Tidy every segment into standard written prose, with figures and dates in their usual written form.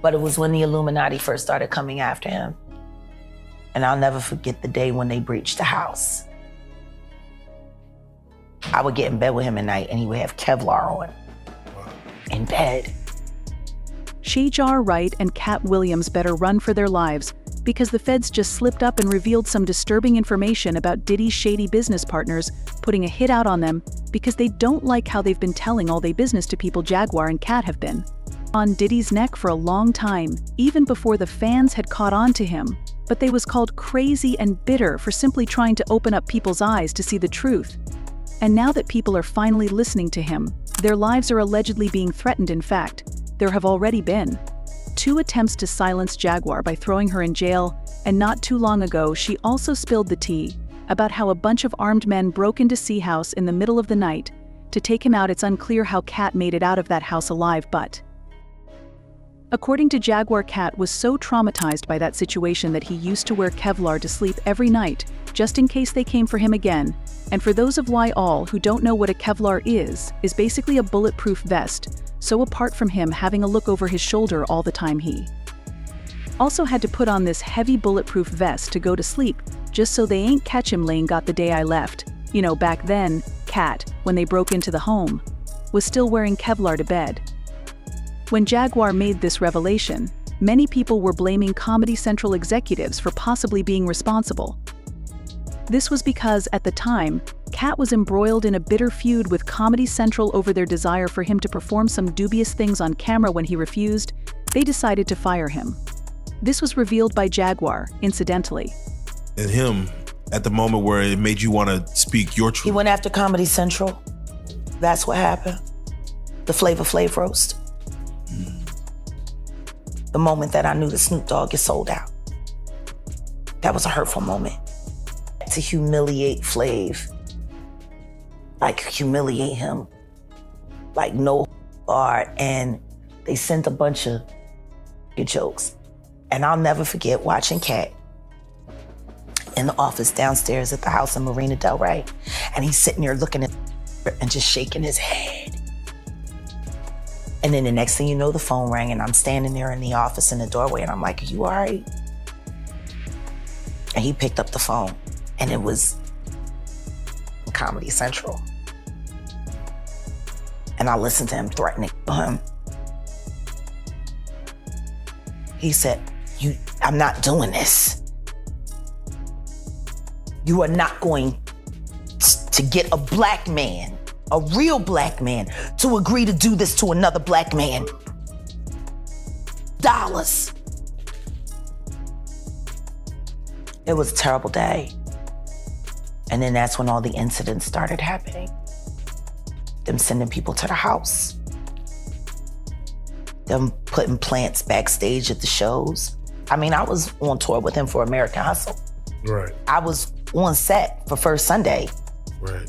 But it was when the Illuminati first started coming after him. And I'll never forget the day when they breached the house. I would get in bed with him at night and he would have Kevlar on in bed. Jaguar Wright and Katt Williams better run for their lives because the feds just slipped up and revealed some disturbing information about Diddy's shady business partners, putting a hit out on them because they don't like how they've been telling all their business to people Jaguar and Katt have been on Diddy's neck for a long time, even before the fans had caught on to him. But they was called crazy and bitter for simply trying to open up people's eyes to see the truth. And now that people are finally listening to him, their lives are allegedly being threatened. In fact, there have already been 2 attempts to silence Jaguar by throwing her in jail, and not too long ago she also spilled the tea about how a bunch of armed men broke into C house in the middle of the night to take him out. It's unclear how Katt made it out of that house alive, but according to Jaguar, Katt was so traumatized by that situation that he used to wear Kevlar to sleep every night, just in case they came for him again. And for those of y'all who don't know what a Kevlar is basically a bulletproof vest. So apart from him having a look over his shoulder all the time, he also had to put on this heavy bulletproof vest to go to sleep, just so they ain't catch him laying got the day I left. You know, back then, Katt, when they broke into the home, was still wearing Kevlar to bed. When Jaguar made this revelation, many people were blaming Comedy Central executives for possibly being responsible. This was because, at the time, Katt was embroiled in a bitter feud with Comedy Central over their desire for him to perform some dubious things on camera. When he refused, they decided to fire him. This was revealed by Jaguar, incidentally. And him, at the moment where it made you want to speak your truth. He went after Comedy Central. That's what happened. The Flavor Flav roast. The moment that I knew the Snoop Dogg is sold out. That was a hurtful moment. To humiliate Flav. Like humiliate him. Like no art. And they sent a bunch of jokes. And I'll never forget watching Katt in the office downstairs at the house in Marina Del Rey. And he's sitting there looking at and just shaking his head. And then the next thing you know, the phone rang and I'm standing there in the office in the doorway and I'm like, are you all right? And he picked up the phone and it was Comedy Central. And I listened to him threatening him. He said, I'm not doing this. You are not going to get a black man, a real black man, to agree to do this to another black man. Dollars. It was a terrible day. And then that's when all the incidents started happening. Them sending people to the house. Them putting plants backstage at the shows. I mean, I was on tour with him for American Hustle. Right. I was on set for First Sunday. Right.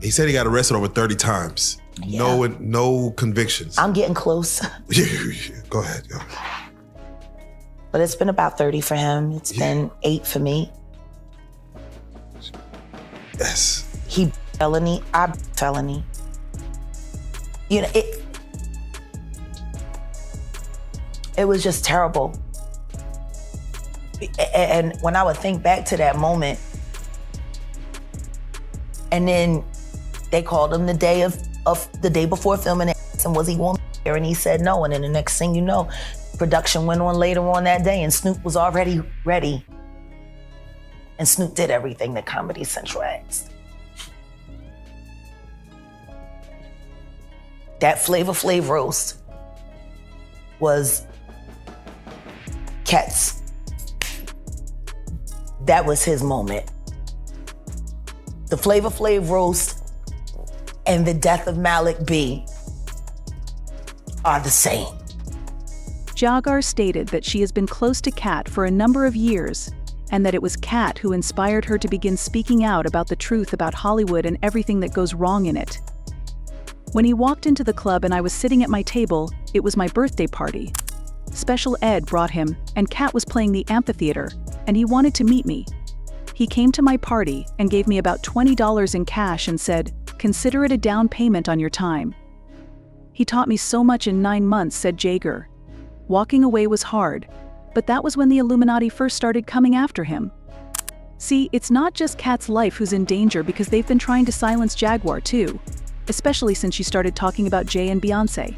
He said he got arrested over 30 times. Yeah. No convictions. I'm getting close. Go ahead. Go. But it's been about 30 for him. It's been 8 for me. Yes. He felony, I felony. You know, it was just terrible. And when I would think back to that moment, and then they called him the day before filming it, and was he going there? And he said no. And then the next thing you know, production went on later on that day, and Snoop was already ready. And Snoop did everything that Comedy Central asked. That Flavor Flav roast was Katt's. That was his moment. The Flavor Flav roast and the death of Malik B are the same. Jaguar stated that she has been close to Katt for a number of years, and that it was Katt who inspired her to begin speaking out about the truth about Hollywood and everything that goes wrong in it. When he walked into the club and I was sitting at my table, it was my birthday party. Special Ed brought him, and Katt was playing the amphitheater, and he wanted to meet me. He came to my party and gave me about $20 in cash and said, "Consider it a down payment on your time." He taught me so much in 9 months, said Jaguar. Walking away was hard, but that was when the Illuminati first started coming after him. See, it's not just Katt's life who's in danger because they've been trying to silence Jaguar too, especially since she started talking about Jay and Beyoncé.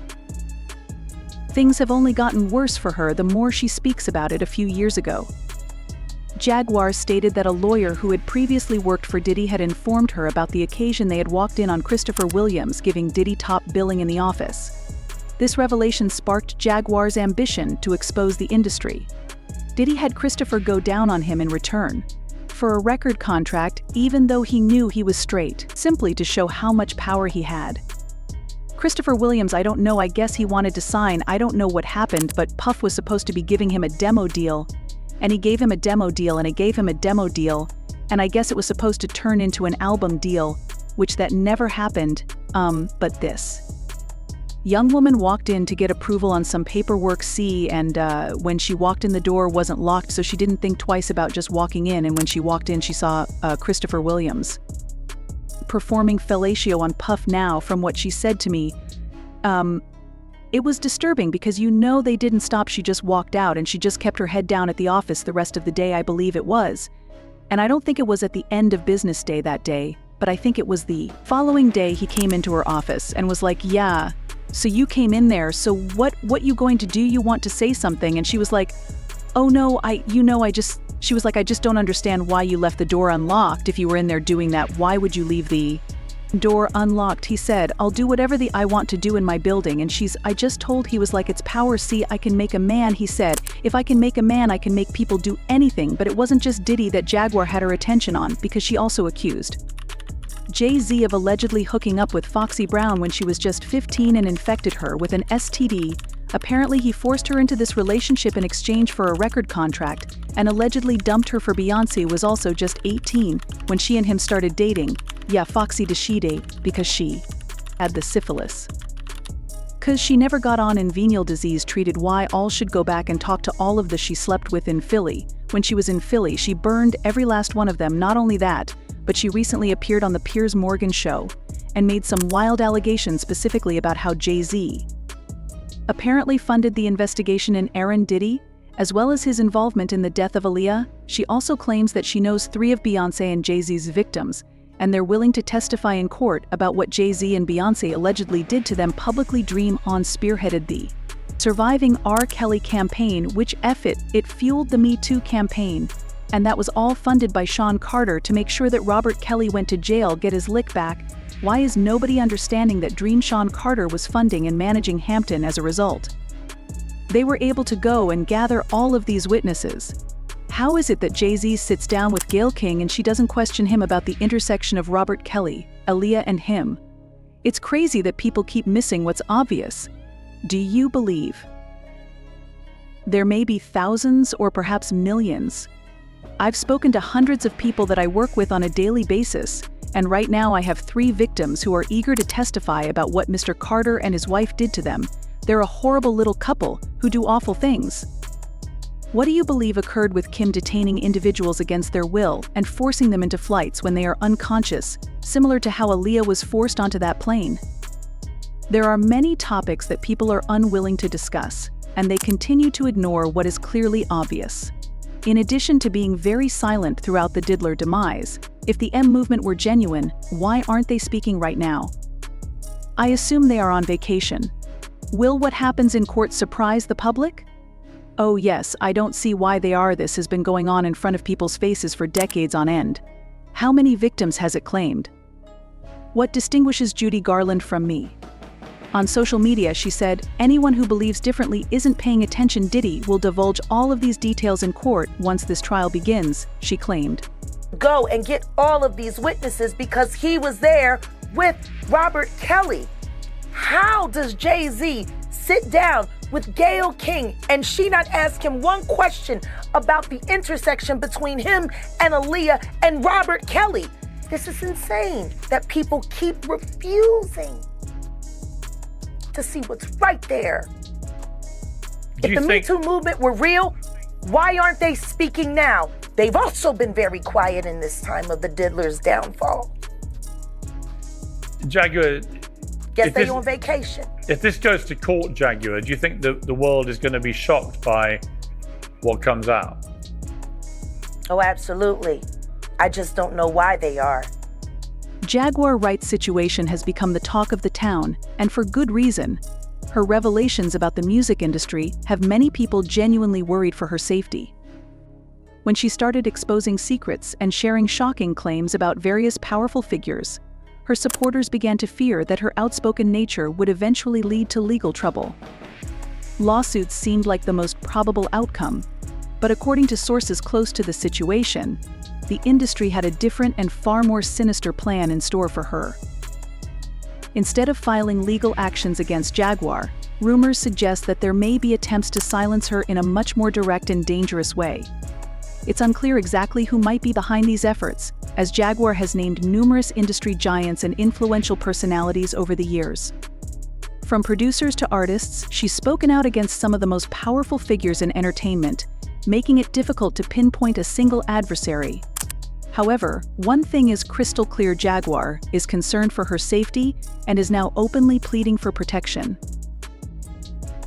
Things have only gotten worse for her the more she speaks about it a few years ago. Jaguar stated that a lawyer who had previously worked for Diddy had informed her about the occasion they had walked in on Christopher Williams giving Diddy top billing in the office. This revelation sparked Jaguar's ambition to expose the industry. Diddy had Christopher go down on him in return for a record contract, even though he knew he was straight, simply to show how much power he had. Christopher Williams, I don't know, I guess he wanted to sign, I don't know what happened, but Puff was supposed to be giving him a demo deal, and he gave him a demo deal, and he gave him a demo deal, and I guess it was supposed to turn into an album deal, which that never happened, but this. Young woman walked in to get approval on some paperwork and when she walked in the door wasn't locked, so she didn't think twice about just walking in, and when she walked in she saw Christopher Williams performing fellatio on Puff. Now, from what she said to me, it was disturbing because they didn't stop, she just walked out and she just kept her head down at the office the rest of the day, I believe it was. And I don't think it was at the end of business day that day, but I think it was the following day he came into her office and was like, yeah, so you came in there, so what you going to do? You want to say something? And she was like, oh no, she was like, I just don't understand why you left the door unlocked. If you were in there doing that, why would you leave the door unlocked? He said, I'll do whatever I want to do in my building. And I just told, he was like, it's power, see, I can make a man. He said, if I can make a man, I can make people do anything. But it wasn't just Diddy that Jaguar had her attention on, because she also accused Jay-Z of allegedly hooking up with Foxy Brown when she was just 15 and infected her with an STD. Apparently he forced her into this relationship in exchange for a record contract, and allegedly dumped her for Beyoncé was also just 18 when she and him started dating. Yeah, Foxy did she date because she had the syphilis. Cause she never got on in venial disease treated. Why all should go back and talk to all of the she slept with in Philly. When she was in Philly, she burned every last one of them. Not only that, but she recently appeared on the Piers Morgan show and made some wild allegations specifically about how Jay-Z apparently funded the investigation in Aaron Diddy, as well as his involvement in the death of Aaliyah. She also claims that she knows 3 of Beyoncé and Jay-Z's victims, and they're willing to testify in court about what Jay-Z and Beyoncé allegedly did to them. Publicly Dream On spearheaded the Surviving R. Kelly campaign, which it fueled the Me Too campaign. And that was all funded by Sean Carter to make sure that Robert Kelly went to jail, get his lick back. Why is nobody understanding that Dream Sean Carter was funding and managing Hampton as a result? They were able to go and gather all of these witnesses. How is it that Jay-Z sits down with Gayle King and she doesn't question him about the intersection of Robert Kelly, Aaliyah, and him? It's crazy that people keep missing what's obvious. Do you believe there may be thousands or perhaps millions? I've spoken to hundreds of people that I work with on a daily basis, and right now I have 3 victims who are eager to testify about what Mr. Carter and his wife did to them. They're a horrible little couple who do awful things. What do you believe occurred with Kim detaining individuals against their will and forcing them into flights when they are unconscious, similar to how Aaliyah was forced onto that plane? There are many topics that people are unwilling to discuss, and they continue to ignore what is clearly obvious. In addition to being very silent throughout the Diddler demise, if the M movement were genuine, why aren't they speaking right now? I assume they are on vacation. Will what happens in court surprise the public? Oh yes, I don't see why they are. This has been going on in front of people's faces for decades on end. How many victims has it claimed? What distinguishes Judy Garland from me? On social media, she said, anyone who believes differently isn't paying attention. Diddy will divulge all of these details in court once this trial begins, she claimed. Go and get all of these witnesses because he was there with Robert Kelly. How does Jay-Z sit down with Gayle King and she not ask him one question about the intersection between him and Aaliyah and Robert Kelly? This is insane that people keep refusing to see what's right there. If the Me Too movement were real, why aren't they speaking now? They've also been very quiet in this time of the Diddler's downfall. Jaguar, Guess they're on vacation. If this goes to court, Jaguar, do you think the world is going to be shocked by what comes out? Oh, absolutely. I just don't know why they are. Jaguar Wright's situation has become the talk of the town, and for good reason. Her revelations about the music industry have many people genuinely worried for her safety. When she started exposing secrets and sharing shocking claims about various powerful figures, her supporters began to fear that her outspoken nature would eventually lead to legal trouble. Lawsuits seemed like the most probable outcome, but according to sources close to the situation, the industry had a different and far more sinister plan in store for her. Instead of filing legal actions against Jaguar, rumors suggest that there may be attempts to silence her in a much more direct and dangerous way. It's unclear exactly who might be behind these efforts, as Jaguar has named numerous industry giants and influential personalities over the years. From producers to artists, she's spoken out against some of the most powerful figures in entertainment, making it difficult to pinpoint a single adversary. However, one thing is crystal clear: Jaguar is concerned for her safety and is now openly pleading for protection.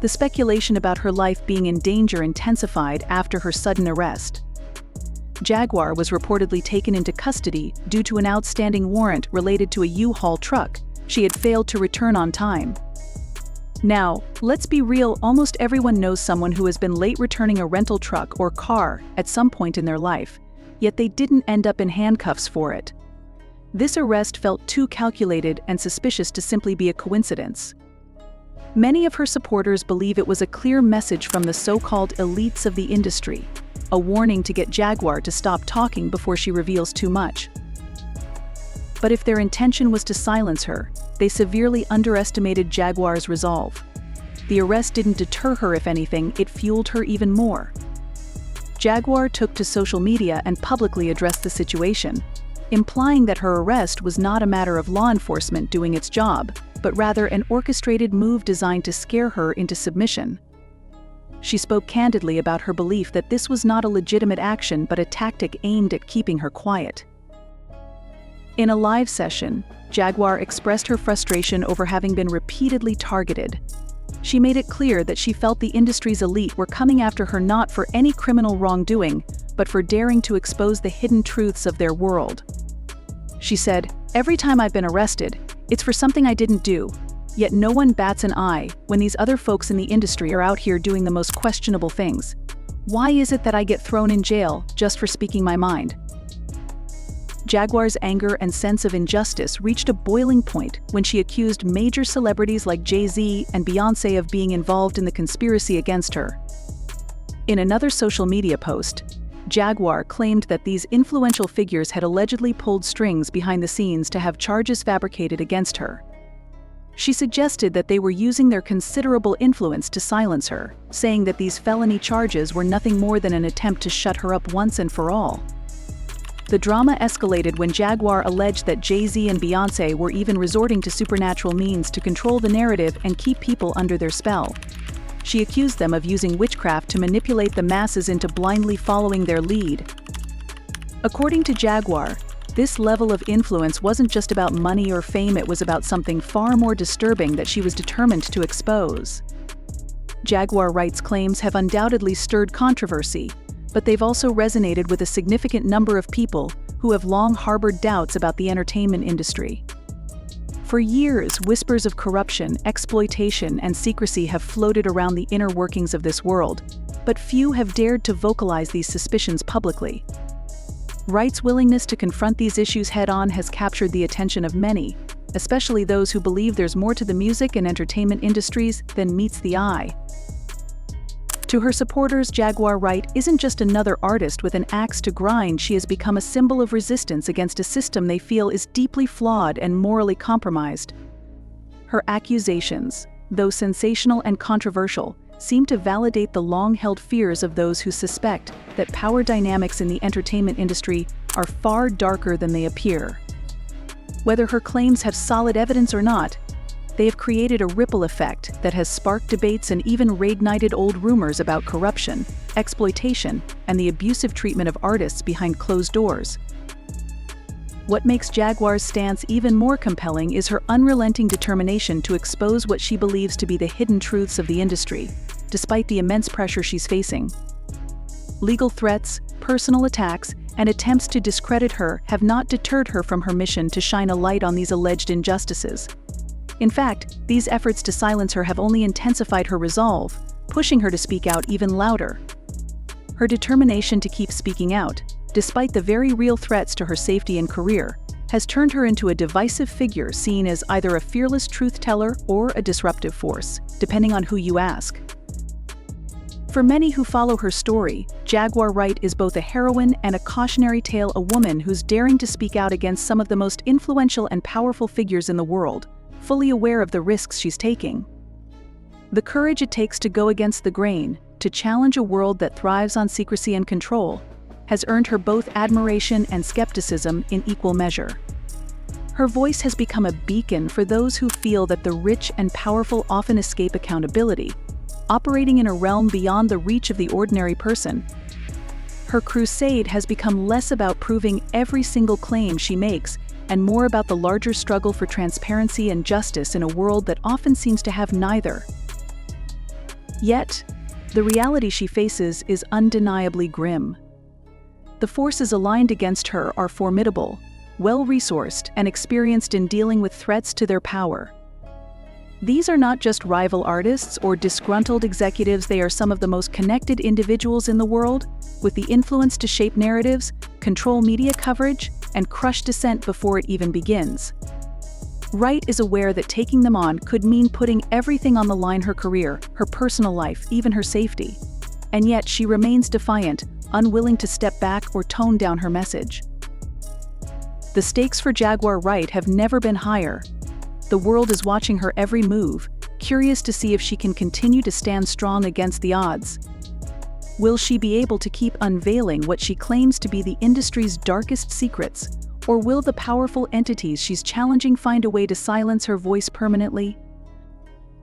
The speculation about her life being in danger intensified after her sudden arrest. Jaguar was reportedly taken into custody due to an outstanding warrant related to a U-Haul truck she had failed to return on time. Now, let's be real, almost everyone knows someone who has been late returning a rental truck or car at some point in their life, yet they didn't end up in handcuffs for it. This arrest felt too calculated and suspicious to simply be a coincidence. Many of her supporters believe it was a clear message from the so-called elites of the industry, a warning to get Jaguar to stop talking before she reveals too much. But if their intention was to silence her, they severely underestimated Jaguar's resolve. The arrest didn't deter her; if anything, it fueled her even more. Jaguar took to social media and publicly addressed the situation, implying that her arrest was not a matter of law enforcement doing its job, but rather an orchestrated move designed to scare her into submission. She spoke candidly about her belief that this was not a legitimate action but a tactic aimed at keeping her quiet. In a live session, Jaguar expressed her frustration over having been repeatedly targeted. She made it clear that she felt the industry's elite were coming after her not for any criminal wrongdoing, but for daring to expose the hidden truths of their world. She said, "Every time I've been arrested, it's for something I didn't do. Yet no one bats an eye when these other folks in the industry are out here doing the most questionable things. Why is it that I get thrown in jail just for speaking my mind?" Jaguar's anger and sense of injustice reached a boiling point when she accused major celebrities like Jay-Z and Beyoncé of being involved in the conspiracy against her. In another social media post, Jaguar claimed that these influential figures had allegedly pulled strings behind the scenes to have charges fabricated against her. She suggested that they were using their considerable influence to silence her, saying that these felony charges were nothing more than an attempt to shut her up once and for all. The drama escalated when Jaguar alleged that Jay-Z and Beyoncé were even resorting to supernatural means to control the narrative and keep people under their spell. She accused them of using witchcraft to manipulate the masses into blindly following their lead. According to Jaguar, this level of influence wasn't just about money or fame; it was about something far more disturbing that she was determined to expose. Jaguar Wright's claims have undoubtedly stirred controversy, but they've also resonated with a significant number of people who have long harbored doubts about the entertainment industry. For years, whispers of corruption, exploitation, and secrecy have floated around the inner workings of this world, but few have dared to vocalize these suspicions publicly. Wright's willingness to confront these issues head-on has captured the attention of many, especially those who believe there's more to the music and entertainment industries than meets the eye. To her supporters, Jaguar Wright isn't just another artist with an axe to grind; she has become a symbol of resistance against a system they feel is deeply flawed and morally compromised. Her accusations, though sensational and controversial, seem to validate the long-held fears of those who suspect that power dynamics in the entertainment industry are far darker than they appear. Whether her claims have solid evidence or not, they have created a ripple effect that has sparked debates and even reignited old rumors about corruption, exploitation, and the abusive treatment of artists behind closed doors. What makes Jaguar's stance even more compelling is her unrelenting determination to expose what she believes to be the hidden truths of the industry, despite the immense pressure she's facing. Legal threats, personal attacks, and attempts to discredit her have not deterred her from her mission to shine a light on these alleged injustices. In fact, these efforts to silence her have only intensified her resolve, pushing her to speak out even louder. Her determination to keep speaking out, despite the very real threats to her safety and career, has turned her into a divisive figure seen as either a fearless truth-teller or a disruptive force, depending on who you ask. For many who follow her story, Jaguar Wright is both a heroine and a cautionary tale, a woman who's daring to speak out against some of the most influential and powerful figures in the world, fully aware of the risks she's taking. The courage it takes to go against the grain, to challenge a world that thrives on secrecy and control, has earned her both admiration and skepticism in equal measure. Her voice has become a beacon for those who feel that the rich and powerful often escape accountability, operating in a realm beyond the reach of the ordinary person. Her crusade has become less about proving every single claim she makes and more about the larger struggle for transparency and justice in a world that often seems to have neither. Yet, the reality she faces is undeniably grim. The forces aligned against her are formidable, well-resourced, and experienced in dealing with threats to their power. These are not just rival artists or disgruntled executives, they are some of the most connected individuals in the world, with the influence to shape narratives, control media coverage, and crush dissent before it even begins. Wright is aware that taking them on could mean putting everything on the line: her career, her personal life, even her safety. And yet she remains defiant, unwilling to step back or tone down her message. The stakes for Jaguar Wright have never been higher. The world is watching her every move, curious to see if she can continue to stand strong against the odds. Will she be able to keep unveiling what she claims to be the industry's darkest secrets, or will the powerful entities she's challenging find a way to silence her voice permanently?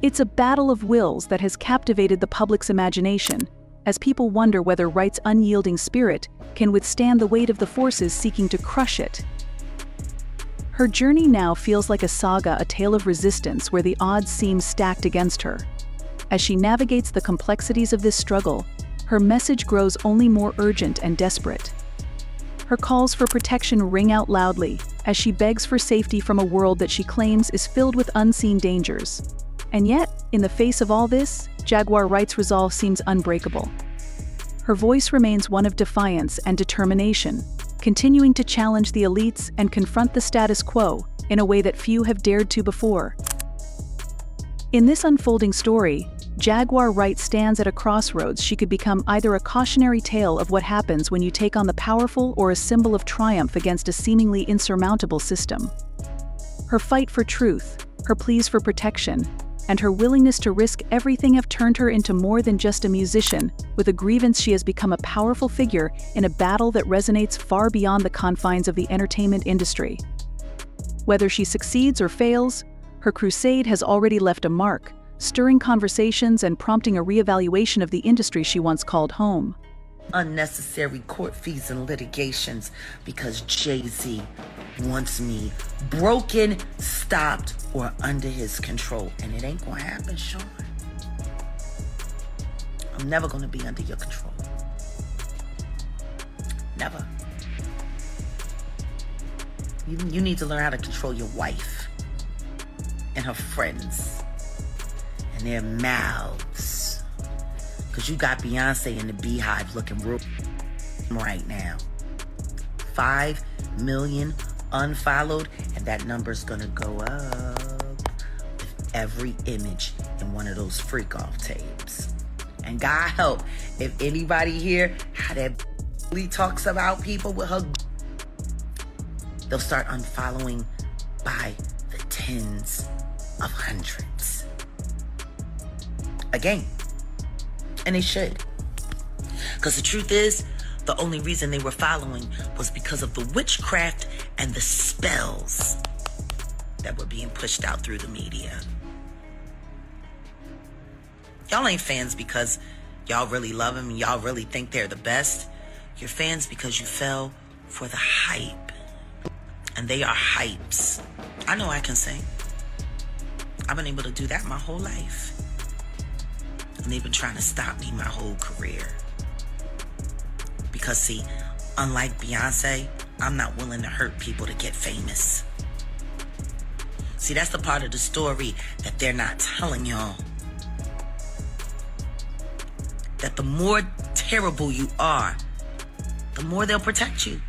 It's a battle of wills that has captivated the public's imagination, as people wonder whether Wright's unyielding spirit can withstand the weight of the forces seeking to crush it. Her journey now feels like a saga, a tale of resistance where the odds seem stacked against her. As she navigates the complexities of this struggle, her message grows only more urgent and desperate. Her calls for protection ring out loudly as she begs for safety from a world that she claims is filled with unseen dangers. And yet, in the face of all this, Jaguar Wright's resolve seems unbreakable. Her voice remains one of defiance and determination, continuing to challenge the elites and confront the status quo in a way that few have dared to before. In this unfolding story, Jaguar Wright stands at a crossroads. She could become either a cautionary tale of what happens when you take on the powerful or a symbol of triumph against a seemingly insurmountable system. Her fight for truth, her pleas for protection, and her willingness to risk everything have turned her into more than just a musician. With a grievance, she has become a powerful figure in a battle that resonates far beyond the confines of the entertainment industry. Whether she succeeds or fails, her crusade has already left a mark, stirring conversations and prompting a reevaluation of the industry she once called home. Unnecessary court fees and litigations because Jay-Z wants me broken, stopped, or under his control. And it ain't gonna happen, Sean. I'm never gonna be under your control. Never. You need to learn how to control your wife and her friends and their mouths. Because you got Beyonce in the Beehive looking real right now. 5 million unfollowed, and that number's gonna go up with every image in one of those freak-off tapes. And God help, if anybody here how that talks about people with her, they'll start unfollowing by the tens of hundreds. Again. And they should. Because the truth is, the only reason they were following was because of the witchcraft and the spells that were being pushed out through the media. Y'all ain't fans because y'all really love them and y'all really think they're the best. You're fans because you fell for the hype. and they are hypes. I know I can sing. I've been able to do that my whole life. And they've been trying to stop me my whole career. Because see, unlike Beyonce, I'm not willing to hurt people to get famous. See, that's the part of the story that they're not telling y'all. That the more terrible you are, the more they'll protect you.